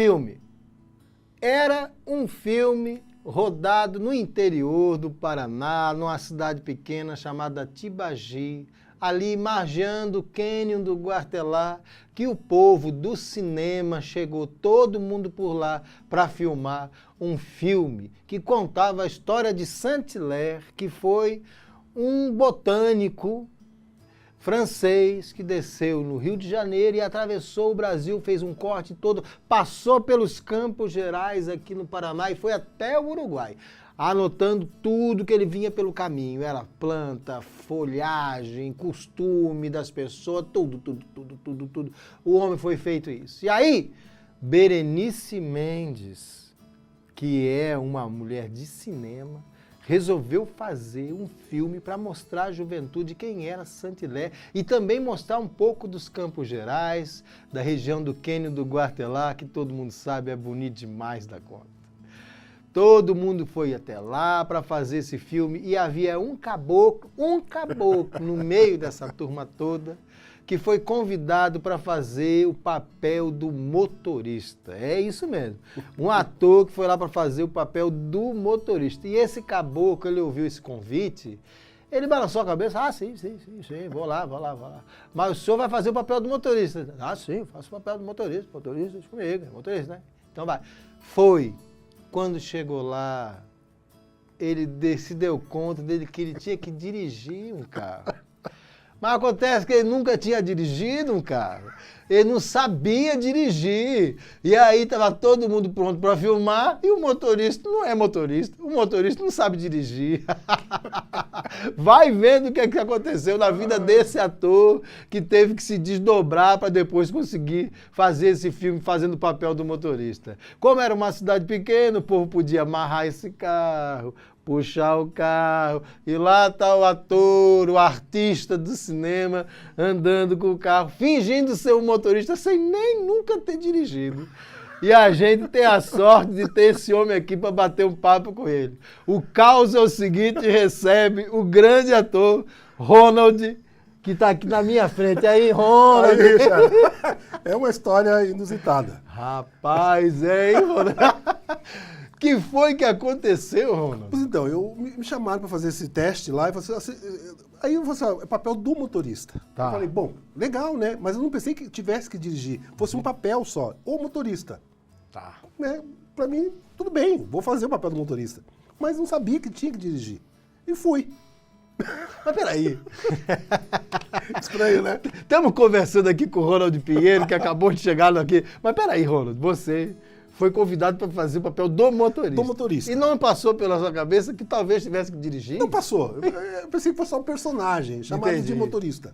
filme? Era um filme rodado no interior do Paraná, numa cidade pequena chamada Tibagi, ali margeando o cânion do Guartelá, que o povo do cinema chegou todo mundo por lá para filmar um filme que contava a história de Saint-Hilaire, que foi um botânico francês que desceu no Rio de Janeiro e atravessou o Brasil, fez um corte todo, passou pelos Campos Gerais aqui no Paraná e foi até o Uruguai, anotando tudo que ele vinha pelo caminho. Era planta, folhagem, costume das pessoas, tudo. O homem foi feito isso. E aí, Berenice Mendes, que é uma mulher de cinema, resolveu fazer um filme para mostrar à juventude quem era Saint-Hilaire e também mostrar um pouco dos Campos Gerais, da região do cânion do Guartelá, que todo mundo sabe é bonito demais da conta. Todo mundo foi até lá para fazer esse filme e havia um caboclo no meio dessa turma toda, que foi convidado para fazer o papel do motorista. É isso mesmo. Um ator que foi lá para fazer o papel do motorista. E esse caboclo, ele ouviu esse convite, ele balançou a cabeça, sim, vou lá. Mas o senhor vai fazer o papel do motorista. Sim, faço o papel do motorista comigo, motorista, né? Então vai. Foi. Quando chegou lá, ele se deu conta dele que ele tinha que dirigir um carro. Mas acontece que ele nunca tinha dirigido um carro. Ele não sabia dirigir. E aí estava todo mundo pronto para filmar e o motorista não é motorista. O motorista não sabe dirigir. Vai vendo o que aconteceu na vida desse ator que teve que se desdobrar para depois conseguir fazer esse filme fazendo o papel do motorista. Como era uma cidade pequena, o povo podia amarrar esse carro, puxar o carro, e lá está o ator, o artista do cinema, andando com o carro, fingindo ser um motorista sem nem nunca ter dirigido. E a gente tem a sorte de ter esse homem aqui para bater um papo com ele. O caos é o seguinte, recebe o grande ator Ronald, que está aqui na minha frente. Aí, Ronald. Aí, Richard, é uma história inusitada. Rapaz, hein, Ronald? Que foi que aconteceu, Ronald? Pois então, me chamaram para fazer esse teste lá, e aí eu falei assim, é papel do motorista. Tá. Eu falei, bom, legal, né? Mas eu não pensei que tivesse que dirigir, fosse um papel só, ou motorista. Tá. Né? Para mim, tudo bem, vou fazer o papel do motorista. Mas não sabia que tinha que dirigir. E fui. Mas peraí. Estranho, né? Estamos conversando aqui com o Ronald Pinheiro, que acabou de chegar aqui. Mas peraí, Ronald, você foi convidado para fazer o papel do motorista. Do motorista. E não passou pela sua cabeça que talvez tivesse que dirigir? Não passou. Eu pensei que fosse só um personagem, chamado Entendi. de motorista.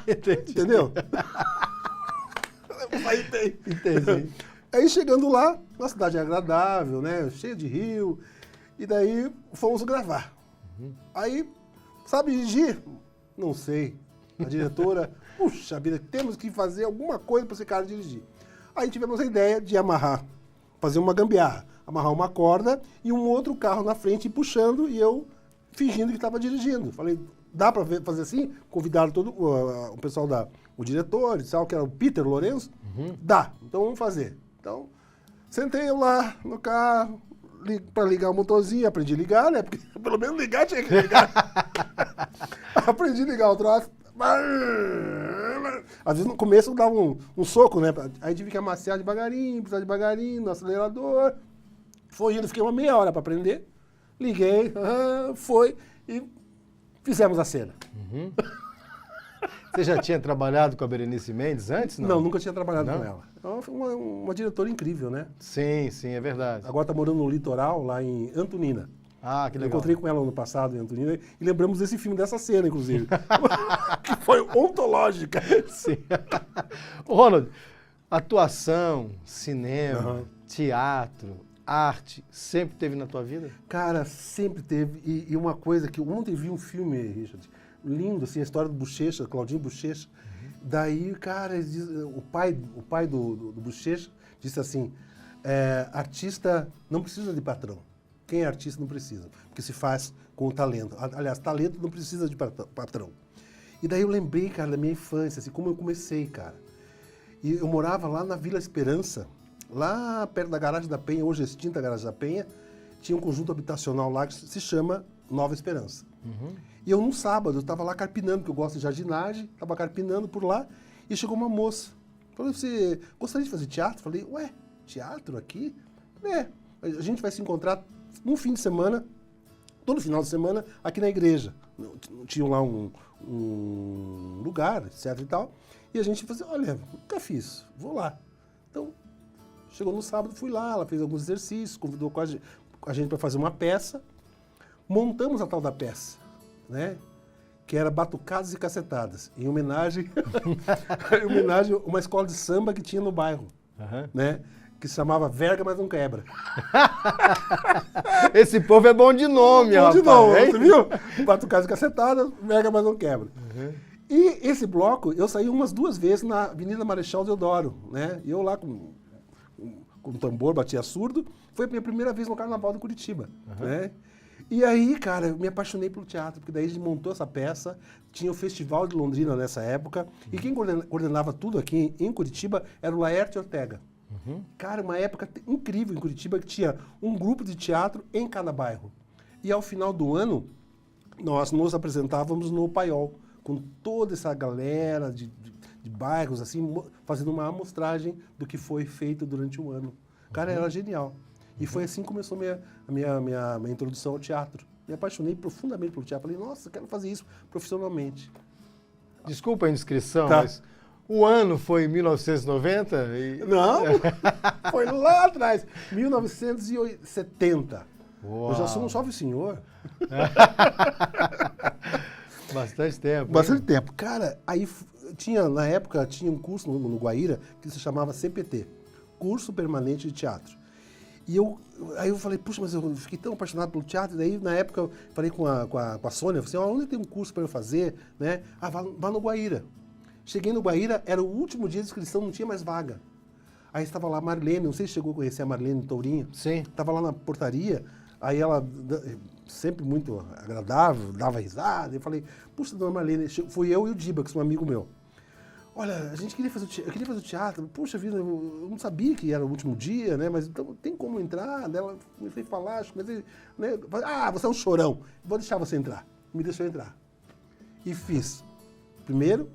Entendi. Entendeu? Entendi. Aí chegando lá, uma cidade agradável, né? Cheia de rio. E daí fomos gravar. Aí, sabe dirigir? Não sei. A diretora, puxa vida, temos que fazer alguma coisa para esse cara dirigir. Aí tivemos a ideia de fazer uma gambiarra, amarrar uma corda e um outro carro na frente e puxando e eu fingindo que estava dirigindo. Falei, dá para fazer assim? Convidaram todo o pessoal o diretor, que era o Peter Lourenço. Dá, então vamos fazer. Então, sentei eu lá no carro para ligar o motorzinho, aprendi a ligar, né? Porque pelo menos ligar tinha que ligar. Aprendi a ligar o troço. Às vezes no começo eu dava um soco, né? Aí tive que amaciar devagarinho, pisar devagarinho no acelerador. Foi indo, fiquei uma meia hora para aprender. Liguei, foi e fizemos a cena. Você já tinha trabalhado com a Berenice Mendes antes? Não, nunca tinha trabalhado Não? com ela. Ela foi uma diretora incrível, né? Sim, é verdade. Agora está morando no litoral, lá em Antonina. Ah, que Eu legal. encontrei com ela ano passado em Antonina e lembramos desse filme, dessa cena, inclusive. Que foi ontológica. Sim. Ronald, atuação, cinema, teatro, arte, sempre teve na tua vida? Cara, sempre teve. E uma coisa que ontem vi um filme, Richard, lindo, assim, a história do Bochecha, Claudinho Bochecha. Daí, cara, o pai do Bochecha disse assim, artista não precisa de patrão. Quem é artista não precisa, porque se faz com o talento. Aliás, talento não precisa de patrão. E daí eu lembrei, cara, da minha infância, assim, como eu comecei, cara. E eu morava lá na Vila Esperança, lá perto da Garagem da Penha, hoje extinta a Garagem da Penha, tinha um conjunto habitacional lá que se chama Nova Esperança. E eu, num sábado, eu estava lá carpinando, porque eu gosto de jardinagem, estava carpinando por lá, e chegou uma moça. Falou, você gostaria de fazer teatro? Falei, ué, teatro aqui? A gente vai se encontrar num fim de semana, todo final de semana, aqui na igreja. Tinha lá um lugar, etc e tal, e a gente fazia, olha, nunca fiz, vou lá. Então, chegou no sábado, fui lá, ela fez alguns exercícios, convidou a gente para fazer uma peça, montamos a tal da peça, né? Que era Batucadas e Cacetadas, em homenagem a uma escola de samba que tinha no bairro, né? Que se chamava Verga Mas Não Quebra. Esse povo é bom de nome, bom rapaz. De nome, você viu? Batucadas e Cacetadas, Verga Mas Não Quebra. E esse bloco, eu saí umas 2 vezes na Avenida Marechal Deodoro, né? E eu lá com tambor, batia surdo, foi a minha primeira vez no Carnaval de Curitiba, né? E aí, cara, eu me apaixonei pelo teatro, porque daí a gente montou essa peça, tinha o Festival de Londrina nessa época, e quem coordenava tudo aqui em Curitiba era o Laerte Ortega. Cara, uma época incrível em Curitiba, que tinha um grupo de teatro em cada bairro. E ao final do ano, nós nos apresentávamos no Paiol, com toda essa galera de bairros, assim, fazendo uma amostragem do que foi feito durante o ano. Cara, era genial. E foi assim que começou a minha introdução ao teatro. Me apaixonei profundamente pelo teatro. Falei, nossa, quero fazer isso profissionalmente. Desculpa a indiscrição, Tá. mas o ano foi 1990? Não, foi lá atrás, 1970. Uau. Eu já sou um jovem senhor. Bastante tempo. Bastante tempo. Cara, aí na época, tinha um curso no Guaíra que se chamava CPT, Curso Permanente de Teatro. E aí eu falei, puxa, mas eu fiquei tão apaixonado pelo teatro. E daí, na época, eu falei com a Sônia, eu falei assim, onde tem um curso para eu fazer? Né? Ah, vá no Guaíra. Cheguei no Guaíra, era o último dia de inscrição, não tinha mais vaga. Aí estava lá a Marlene, não sei se chegou a conhecer a Marlene Tourinho. Sim. Estava lá na portaria, aí ela, sempre muito agradável, dava risada. Eu falei, puxa, dona Marlene, fui eu e o Diba, que é um amigo meu. Olha, eu queria fazer o teatro, puxa vida, eu não sabia que era o último dia, né? Mas então tem como entrar? Daí ela comecei a falar, comecei, né? Você é um chorão, vou deixar você entrar. Me deixou entrar. E fiz primeiro,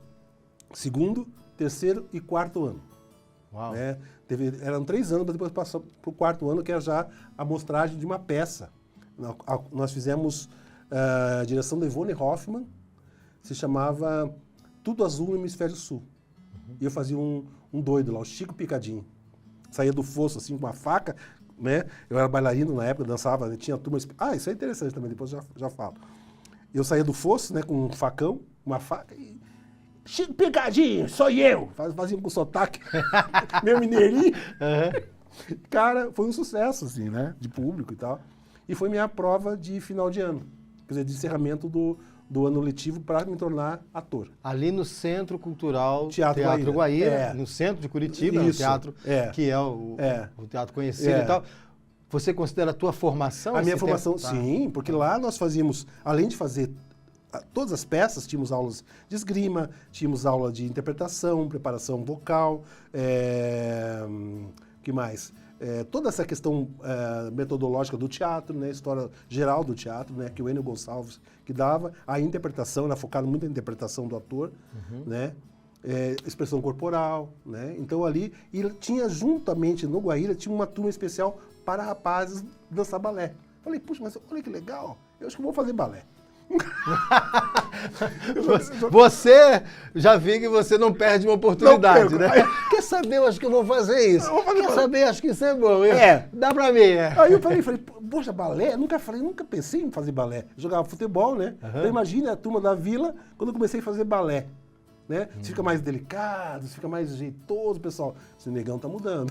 segundo, terceiro e quarto ano. Uau. Né? Eram 3 anos, mas depois passou para o 4º ano, que era já a mostragem de uma peça. Nós fizemos a direção da Ivone Hoffmann, se chamava Tudo Azul no Hemisfério Sul. E eu fazia um doido lá, o Chico Picadinho. Saía do fosso assim com uma faca, né? Eu era bailarino na época, dançava, tinha turma... isso é interessante também, depois já falo. Eu saía do fosso, né, com um facão, uma faca e... Chico Picadinho, sou eu! Fazia com sotaque, meu mineirinho. Cara, foi um sucesso, assim, né? De público e tal. E foi minha prova de final de ano. Quer dizer, de encerramento do ano letivo para me tornar ator. Ali no Centro Cultural Teatro Guaíra, no centro de Curitiba, no teatro que é o teatro conhecido e tal. Você considera a tua formação? A minha formação, tempo? sim, porque lá nós fazíamos, além de fazer todas as peças, tínhamos aulas de esgrima, tínhamos aula de interpretação, preparação vocal, que mais? Toda essa questão metodológica do teatro, né, história geral do teatro, né, que o Enio Gonçalves que dava, a interpretação, era focado muito na interpretação do ator, né, expressão corporal, né, então ali, e tinha juntamente no Guaíra, tinha uma turma especial para rapazes dançar balé. Falei, puxa, mas olha que legal, eu acho que eu vou fazer balé. Você, já vi que você não perde uma oportunidade, né? Quer saber, eu acho que eu vou fazer isso. Quer saber, acho que isso é bom. Dá pra mim. Aí eu falei, poxa, balé? Nunca pensei em fazer balé. Eu jogava futebol, né? Então imagina a turma da vila, quando eu comecei a fazer balé. Né? Você fica mais delicado, você fica mais jeitoso, pessoal. Esse negão tá mudando.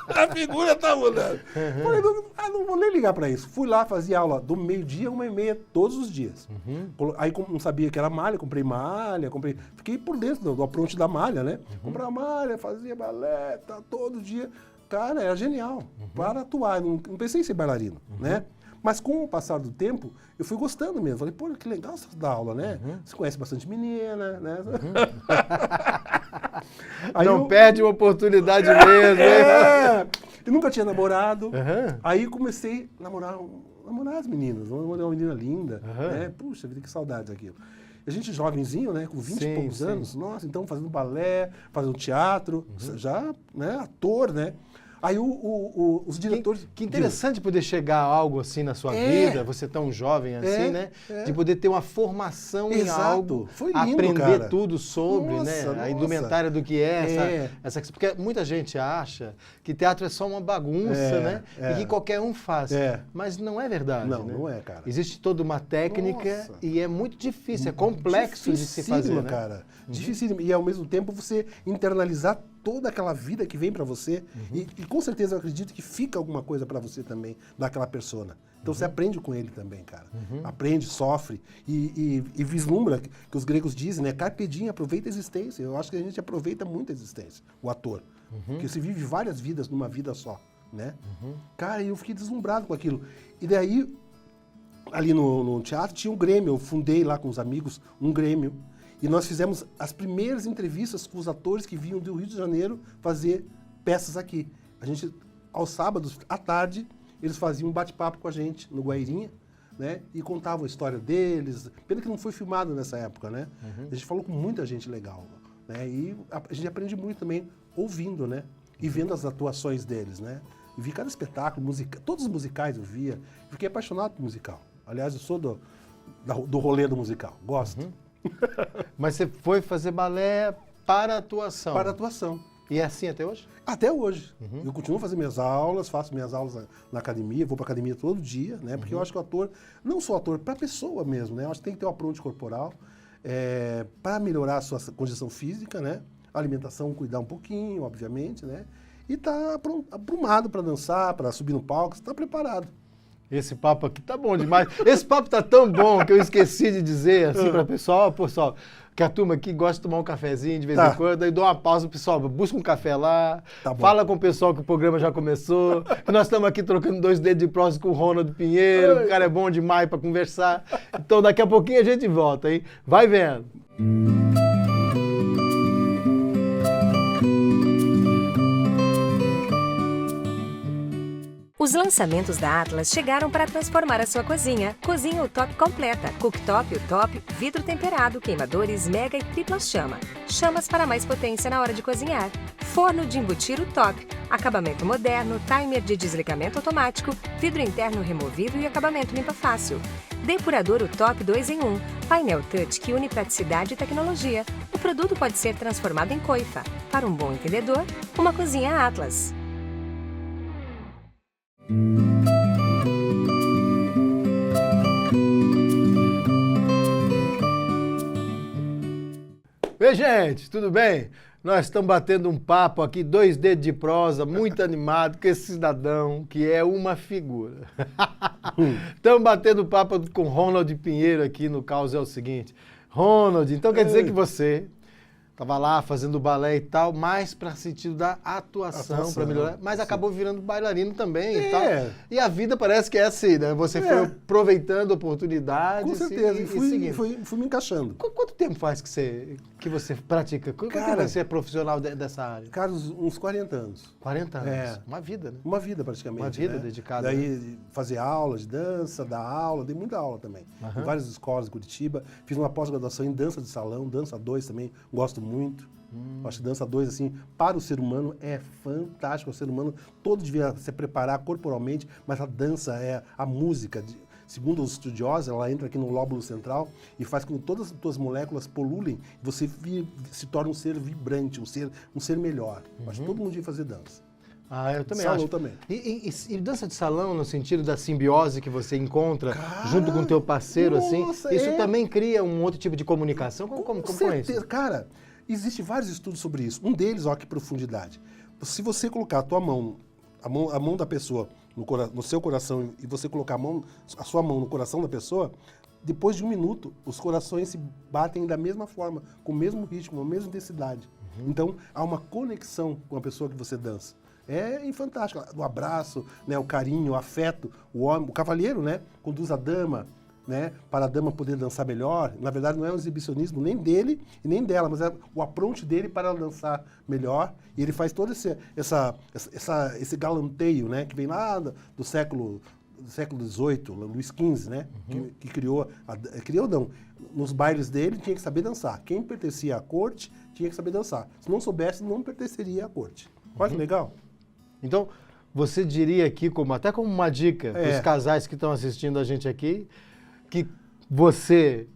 A figura tá mudando. Falei, não vou nem ligar pra isso. Fui lá, fazia aula do meio-dia a 1h30, todos os dias. Aí não sabia que era malha, comprei malha, fiquei por dentro do apronte da malha, né? Comprava malha, fazia balé, tá, todo dia. Cara, era genial. Para atuar, não pensei em ser bailarino, né? Mas com o passar do tempo, eu fui gostando mesmo. Falei, pô, que legal você dar aula, né? Você conhece bastante menina, né? Não perde uma oportunidade mesmo. Eu nunca tinha namorado. Uhum. Aí comecei a namorar as meninas. Namorei uma menina linda. Né? Puxa vida, que saudade daquilo. A gente jovenzinho, né, com 20 e poucos anos, nossa, então fazendo balé, fazendo teatro, já, né, ator, né? Aí os diretores... Que interessante poder chegar a algo assim na sua vida, você tão jovem assim, né? De poder ter uma formação em algo, foi lindo, aprender cara. tudo sobre, né? A indumentária do que é essa... Porque muita gente acha que teatro é só uma bagunça, né? E que qualquer um faz. Mas não é verdade, não, né? Não é, cara. Existe toda uma técnica e é muito difícil, é complexo de se fazer, né? Cara. Dificílimo. E ao mesmo tempo você internalizar toda aquela vida que vem pra você e com certeza eu acredito que fica alguma coisa pra você também daquela persona. Então você aprende com ele também, cara. Aprende, sofre e vislumbra que os gregos dizem, né? Carpe diem, aproveita a existência. Eu acho que a gente aproveita muito a existência, o ator. Porque você vive várias vidas numa vida só, né? Cara, eu fiquei deslumbrado com aquilo. E daí, ali no teatro tinha um Grêmio. Eu fundei lá com os amigos um Grêmio. E nós fizemos as primeiras entrevistas com os atores que vinham do Rio de Janeiro fazer peças aqui. A gente, aos sábados, à tarde, eles faziam um bate-papo com a gente no Guairinha, né? E contavam a história deles. Pena que não foi filmado nessa época, né? A gente falou com muita gente legal, né? E a gente aprende muito também ouvindo, né? E vendo as atuações deles, né? E vi cada espetáculo, todos os musicais eu via. Fiquei apaixonado por musical. Aliás, eu sou do rolê do musical. Gosto. Mas você foi fazer balé para atuação? Para atuação. E é assim até hoje? Até hoje. Eu continuo fazendo minhas aulas, faço minhas aulas na academia, vou para academia todo dia, né? Porque eu acho que o ator, não só ator, para a pessoa mesmo, né? Eu acho que tem que ter um approach corporal para melhorar a sua condição física, né? A alimentação, cuidar um pouquinho, obviamente, né? E tá aprumado para dançar, para subir no palco, você tá preparado. Esse papo aqui tá bom demais. Esse papo tá tão bom que eu esqueci de dizer assim para o pessoal, que a turma aqui gosta de tomar um cafezinho de vez em quando, aí dou uma pausa, pessoal, busca um café lá, fala com o pessoal que o programa já começou, que nós estamos aqui trocando 2 dedos de prosa com o Ronald Pinheiro, o cara é bom demais para conversar. Então daqui a pouquinho a gente volta, hein? Vai vendo. Os lançamentos da Atlas chegaram para transformar a sua cozinha. Cozinha UTOP completa, cooktop UTOP, vidro temperado, queimadores mega e tripla chama. Chamas para mais potência na hora de cozinhar. Forno de embutir UTOP, acabamento moderno, timer de desligamento automático, vidro interno removível e acabamento limpa fácil. Depurador UTOP 2 em 1, painel touch que une praticidade e tecnologia. O produto pode ser transformado em coifa. Para um bom entendedor, uma cozinha Atlas. Oi, gente, tudo bem? Nós estamos batendo um papo aqui, 2 dedos de prosa, muito animado com esse cidadão que é uma figura. Estamos batendo papo com Ronald Pinheiro aqui no Caos. É o seguinte, Ronald, então quer dizer que você estava lá fazendo balé e tal, mais para sentido da atuação para melhorar, mas acabou virando bailarino também e tal. E a vida parece que é assim, né? Você foi aproveitando oportunidades. Com certeza, e fui me encaixando. Quanto tempo faz que você pratica? Quanto tempo você é profissional dessa área? Cara, uns 40 anos. 40 anos. Uma vida, né? Uma vida, praticamente. Uma vida, né? dedicada. Daí fazer aula de dança, dar aula, dei muita aula também. Em várias escolas de Curitiba. Fiz uma pós-graduação em dança de salão, dança 2 também, gosto muito. Acho que dança 2, assim, para o ser humano é fantástico. O ser humano todo devia se preparar corporalmente, mas a dança a música. Segundo os estudiosos, ela entra aqui no lóbulo central e faz com que todas as tuas moléculas polulem e você se torna um ser vibrante, um ser melhor. Acho que todo mundo devia fazer dança. Eu também salão acho. Também. E dança de salão, no sentido da simbiose que você encontra junto com o teu parceiro, nossa, assim, isso também cria um outro tipo de comunicação? Como é isso? Cara, existem vários estudos sobre isso. Um deles, olha que profundidade. Se você colocar a tua mão, a mão da pessoa no seu coração e você colocar a sua mão no coração da pessoa, depois de 1 minuto, os corações se batem da mesma forma, com o mesmo ritmo, com a mesma intensidade. Então, há uma conexão com a pessoa que você dança. É fantástico. O abraço, né, o carinho, o afeto, o homem, o cavalheiro, né, conduz a dama, né, para a dama poder dançar melhor. Na verdade, não é um exibicionismo nem dele e nem dela, mas é o approach dele para ela dançar melhor. E ele faz todo esse galanteio, né, que vem lá do século XVIII, Luís XV, né, que criou, criou não, nos bailes dele tinha que saber dançar. Quem pertencia à corte tinha que saber dançar. Se não soubesse, não pertenceria à corte. Olha que legal. Então, você diria aqui, até como uma dica para os casais que estão assistindo a gente aqui, que você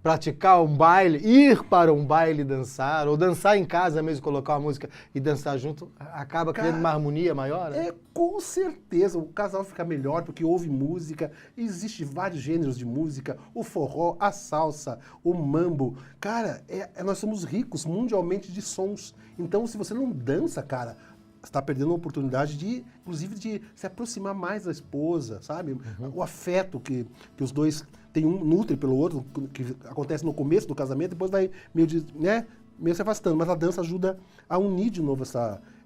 praticar um baile, ir para um baile dançar, ou dançar em casa mesmo, colocar uma música e dançar junto, acaba criando uma harmonia maior? Né? Com certeza, o casal fica melhor porque ouve música, existe vários gêneros de música, o forró, a salsa, o mambo. Cara, nós somos ricos mundialmente de sons. Então, se você não dança, cara, você está perdendo a oportunidade inclusive, de se aproximar mais da esposa, sabe? O afeto que os dois têm, um nutre pelo outro, que acontece no começo do casamento, depois vai meio se afastando. Mas a dança ajuda a unir de novo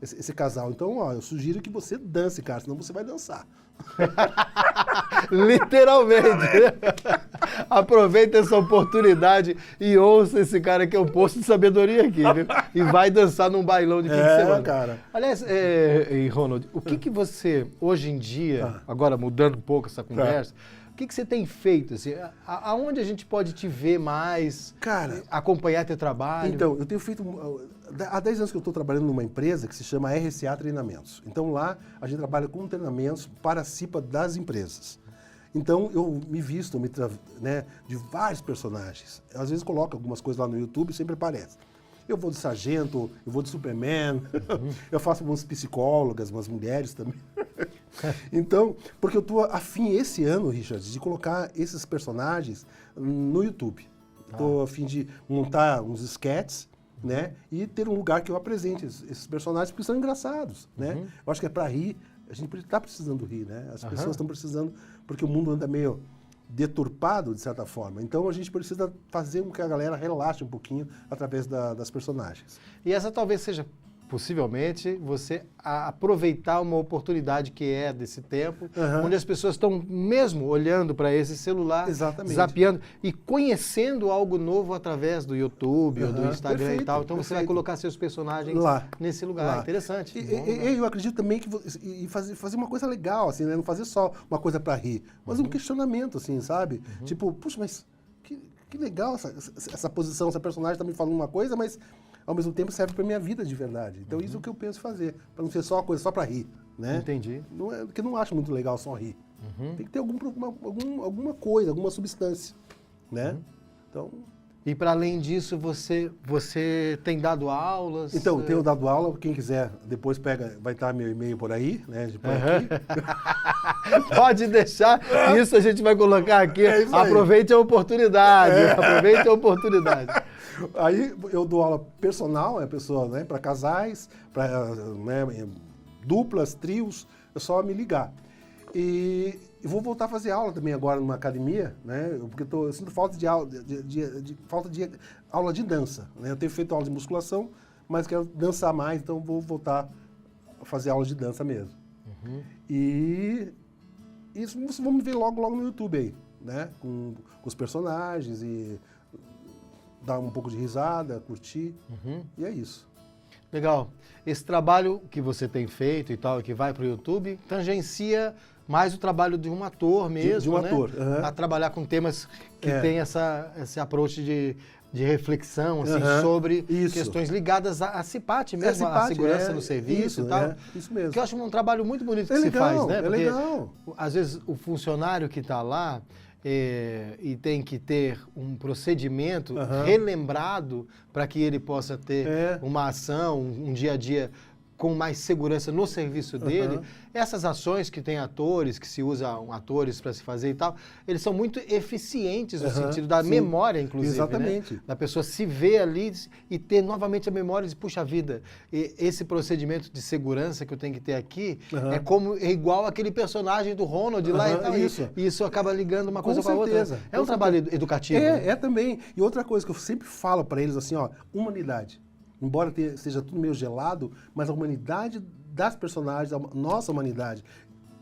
esse casal. Então, ó, eu sugiro que você dance, cara, senão você vai dançar. Literalmente. Aproveita essa oportunidade e ouça esse cara que é um poço de sabedoria aqui, viu? E vai dançar num bailão de fim de semana. Cara. Aliás, Ronald, o que você, hoje em dia, agora mudando um pouco essa conversa, o que você tem feito? Assim, aonde a gente pode te ver mais, cara, acompanhar teu trabalho? Então, eu tenho feito... Há 10 anos que eu estou trabalhando numa empresa que se chama RCA Treinamentos. Então, lá a gente trabalha com treinamentos para a CIPA das empresas. Então, eu me visto de vários personagens. Às vezes coloco algumas coisas lá no YouTube e sempre aparece. Eu vou de sargento, eu vou de Superman, eu faço umas psicólogas, umas mulheres também. Então, porque eu estou afim esse ano, Richard, de colocar esses personagens no YouTube. Estou afim de montar uns sketches, né, e ter um lugar que eu apresente esses personagens, porque são engraçados, né? Eu acho que é para rir, a gente está precisando rir, né? As pessoas estão precisando, porque o mundo anda meio deturpado, de certa forma. Então, a gente precisa fazer com que a galera relaxe um pouquinho através das personagens. E essa talvez seja, possivelmente, você aproveitar uma oportunidade que é desse tempo, onde as pessoas estão mesmo olhando para esse celular, zapeando e conhecendo algo novo através do YouTube ou do Instagram e tal. Então, você vai colocar seus personagens lá, nesse lugar. Interessante. Eu acredito também que fazer uma coisa legal, assim, né? Não fazer só uma coisa para rir, mas um questionamento, assim, sabe? Tipo, puxa, mas que legal essa posição, essa personagem está me falando uma coisa, mas ao mesmo tempo serve para minha vida de verdade. Então isso é o que eu penso fazer, para não ser só uma coisa só para rir, né? Entendi. Porque eu não acho muito legal só rir. Tem que ter alguma coisa, alguma substância, né? Então... E para além disso, você tem dado aulas? Então, eu tenho dado aula, quem quiser, depois vai estar meu e-mail por aí, né? Aqui. Pode deixar, isso a gente vai colocar aqui. Aproveite a oportunidade, aproveite a oportunidade. Aí eu dou aula personal, pessoa, né, para casais, para duplas, trios, é só me ligar. E vou voltar a fazer aula também agora numa academia, né? Porque eu sinto falta de aula de dança, né? Eu tenho feito aula de musculação, mas quero dançar mais, então vou voltar a fazer aula de dança mesmo. E isso vocês vão me ver logo no YouTube aí, né? Com os personagens e dar um pouco de risada, curtir, e é isso. Legal. Esse trabalho que você tem feito e tal, que vai para o YouTube, tangencia mais o trabalho de um ator mesmo, de um ator. A trabalhar com temas que tem esse approach de reflexão assim, sobre questões ligadas à CIPAT mesmo, à segurança no serviço e tal. Isso mesmo. Que eu acho um trabalho muito bonito que se faz, né? Porque, às vezes, o funcionário que está lá e tem que ter um procedimento relembrado para que ele possa ter uma ação, um dia a dia com mais segurança no serviço dele. Essas ações que tem atores, que se usam atores para se fazer e tal, eles são muito eficientes no sentido da memória, inclusive. Exatamente. Né? Da pessoa se ver ali e ter novamente a memória de, puxa vida, esse procedimento de segurança que eu tenho que ter aqui é igual aquele personagem do Ronald lá e tal. E isso acaba ligando uma coisa com a outra. É um trabalho educativo. É também. E outra coisa que eu sempre falo para eles assim, humanidade. Embora seja tudo meio gelado, mas a humanidade das personagens, a nossa humanidade,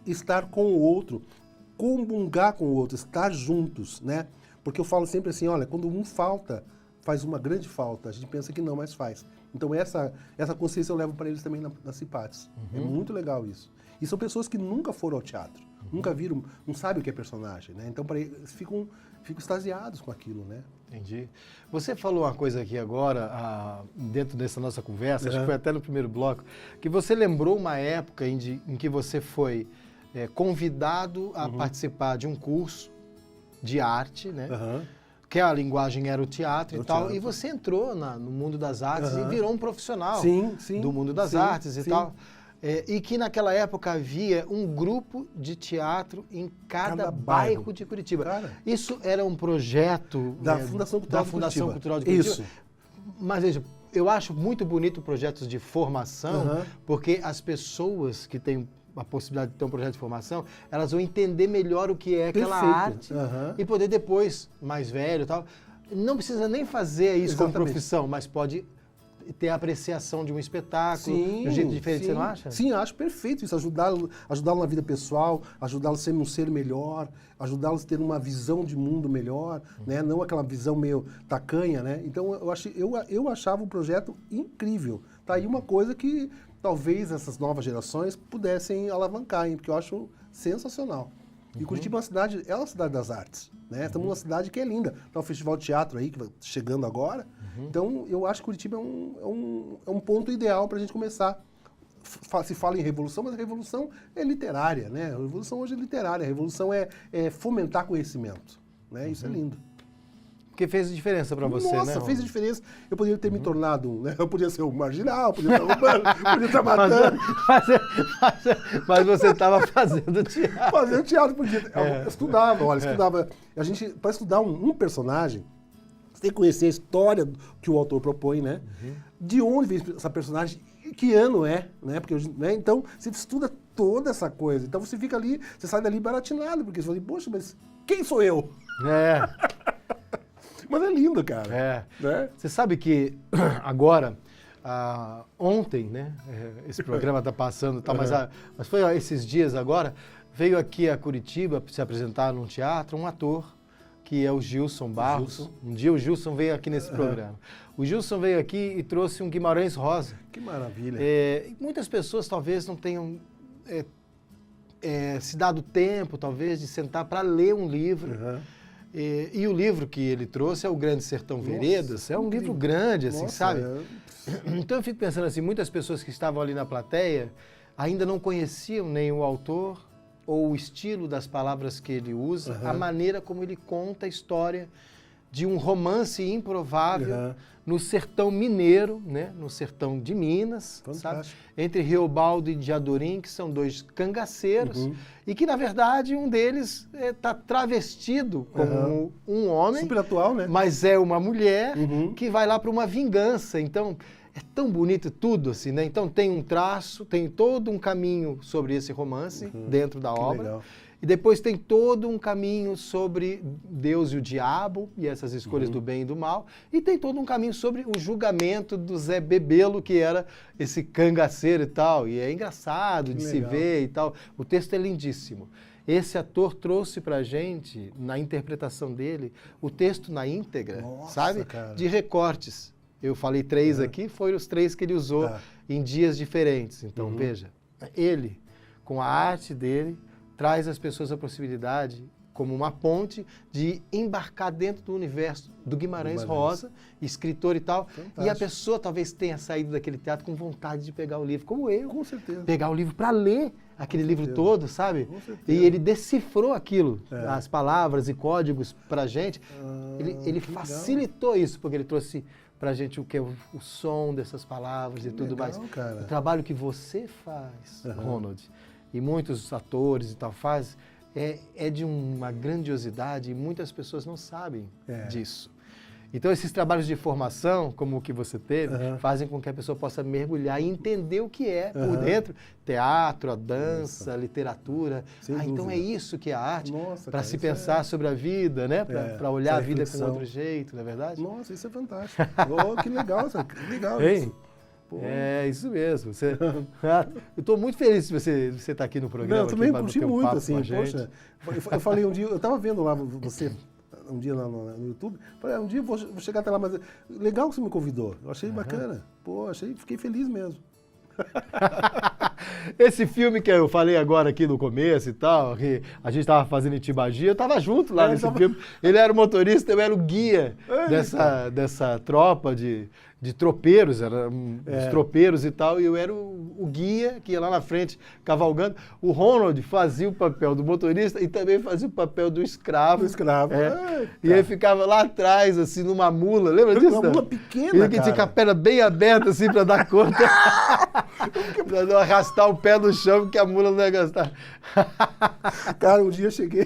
estar com o outro, comungar com o outro, estar juntos, né? Porque eu falo sempre assim, olha, quando um falta, faz uma grande falta. A gente pensa que não, mas faz. Então essa consciência eu levo para eles também nas Cipates. É muito legal isso. E são pessoas que nunca foram ao teatro, nunca viram, não sabem o que é personagem, né? Então eles ficam extasiados com aquilo, né? Entendi. Você falou uma coisa aqui agora, dentro dessa nossa conversa, acho que foi até no primeiro bloco, que você lembrou uma época em que você foi convidado a participar de um curso de arte, né? Que a linguagem era o teatro e tal, e você entrou no mundo das artes e virou um profissional do mundo das artes e tal. E que naquela época havia um grupo de teatro em cada bairro de Curitiba. Cara, isso era um projeto da Fundação Cultural de Curitiba. Isso. Mas veja, eu acho muito bonito projetos de formação, porque as pessoas que têm a possibilidade de ter um projeto de formação, elas vão entender melhor o que é aquela arte e poder depois, mais velho e tal, não precisa nem fazer isso como profissão, mas pode ter a apreciação de um espetáculo de um jeito diferente, você não acha? Sim, acho perfeito isso, ajudá-lo na vida pessoal, ajudá-lo a ser um ser melhor, ajudá-lo a ter uma visão de mundo melhor, né? Não aquela visão meio tacanha, né? Então eu achava o projeto incrível. Tá aí uma coisa que talvez essas novas gerações pudessem alavancar, hein? Porque eu acho sensacional. E Curitiba é uma cidade das artes, né? Estamos numa cidade que é linda. Tá o Festival de Teatro aí, que vai chegando agora. Então, eu acho que Curitiba é um ponto ideal para a gente começar. Se fala em revolução, mas a revolução é literária, né? A revolução hoje é literária. A revolução é fomentar conhecimento, né? Isso é lindo. Porque fez diferença para você, né? Nossa, fez a diferença. Eu poderia ter me tornado, né? Eu podia ser um marginal, podia estar roubando, podia estar matando. Mas você estava fazendo teatro. Fazendo teatro, podia. Eu estudava, estudava. A gente, para estudar um personagem, você tem que conhecer a história que o autor propõe, né? De onde veio essa personagem, que ano é, né? Porque, né? Então, você estuda toda essa coisa. Então, você fica ali, você sai dali baratinado, porque você fala, poxa, mas quem sou eu? Mas é lindo, cara. Né? Você sabe que agora, ontem, né? Esse programa está passando, tá, mas foi esses dias agora, veio aqui a Curitiba se apresentar num teatro um ator, que é o Gilson Barros. Um dia o Gilson veio aqui nesse programa. O Gilson veio aqui e trouxe um Guimarães Rosa. Que maravilha. Muitas pessoas talvez não tenham se dado tempo, talvez, de sentar para ler um livro. E o livro que ele trouxe é o Grande Sertão Veredas. É um livro grande, assim, sabe? Então eu fico pensando assim, muitas pessoas que estavam ali na plateia ainda não conheciam nem o autor ou o estilo das palavras que ele usa, a maneira como ele conta a história de um romance improvável no sertão mineiro, né? No sertão de Minas, sabe? Entre Riobaldo e Diadorim, que são dois cangaceiros, e que, na verdade, um deles está travestido como um homem, super atual, né? Mas é uma mulher que vai lá para uma vingança. Então, é tão bonito tudo, assim, né? Então, tem um traço, tem todo um caminho sobre esse romance dentro da obra. Legal. E depois tem todo um caminho sobre Deus e o diabo, e essas escolhas do bem e do mal. E tem todo um caminho sobre o julgamento do Zé Bebelo, que era esse cangaceiro e tal. E é engraçado de se ver e tal. O texto é lindíssimo. Esse ator trouxe pra gente, na interpretação dele, o texto na íntegra, sabe? Cara. De recortes. Eu falei 3 aqui, foram os 3 que ele usou em dias diferentes. Então, veja, ele, com a arte dele, traz às pessoas a possibilidade, como uma ponte, de embarcar dentro do universo do Guimarães Rosa, escritor e tal. Fantástico. E a pessoa talvez tenha saído daquele teatro com vontade de pegar o livro, como eu. Com certeza. Pegar o livro para ler aquele livro todo, sabe? Com certeza. E ele decifrou aquilo, as palavras e códigos para a gente. Ele facilitou isso, porque ele trouxe para a gente o que é o som dessas palavras e tudo mais. Cara. O trabalho que você faz, Ronald, e muitos atores e tal fazem, é de uma grandiosidade e muitas pessoas não sabem disso. Então, esses trabalhos de formação, como o que você teve, fazem com que a pessoa possa mergulhar e entender o que é por dentro. Teatro, a dança, a literatura. Então é isso que é a arte, para se pensar sobre a vida, né? Para olhar a vida com outro jeito, não é verdade? Nossa, isso é fantástico. Que legal, que legal isso. Pô. É, isso mesmo. Eu estou muito feliz de você estar aqui no programa. Não, eu também aqui, curti bater um muito, papo assim, com a gente. poxa. Eu falei um dia, eu estava vendo lá você, um dia lá no YouTube, falei, um dia eu vou chegar até lá, mas legal que você me convidou, eu achei bacana, pô, fiquei feliz mesmo. Esse filme que eu falei agora aqui no começo e tal, que a gente estava fazendo em Tibagi, eu estava junto lá nesse filme. Ele era o motorista, eu era o guia dessa tropa de tropeiros, os tropeiros e tal, e eu era o guia que ia lá na frente cavalgando. O Ronald fazia o papel do motorista e também fazia o papel do escravo. Do escravo. E ele ficava lá atrás, assim, numa mula, lembra disso? Uma mula pequena, ele que tinha com a perna bem aberta, assim, para dar conta. Pra não arrastar o pé no chão, porque a mula não ia gastar. Cara, um dia eu cheguei,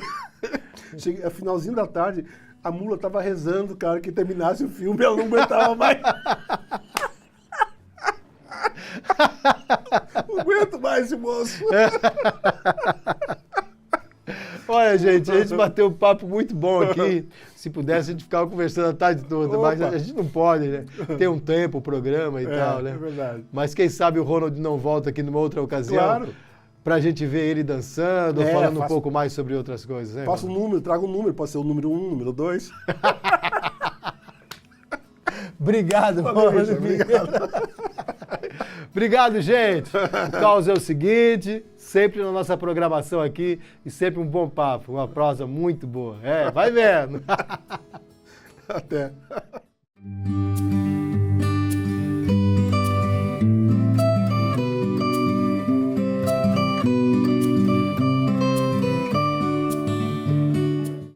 a finalzinho da tarde, a mula tava rezando, cara, que terminasse o filme, ela não aguentava mais. Não aguento mais esse moço. Olha, gente, a gente bateu um papo muito bom aqui. Se pudesse, a gente ficava conversando a tarde toda, mas a gente não pode, né? Tem um tempo, o programa e tal, né? É verdade. Mas quem sabe o Ronald não volta aqui numa outra ocasião. Claro. Pra gente ver ele dançando, falando um pouco mais sobre outras coisas, né? Faça um número, traga um número, pode ser o número 1, número 2. Obrigado, Ronald. Obrigado. Obrigado, gente. O caos é o seguinte, sempre na nossa programação aqui e sempre um bom papo, uma prosa muito boa. Vai vendo. Até.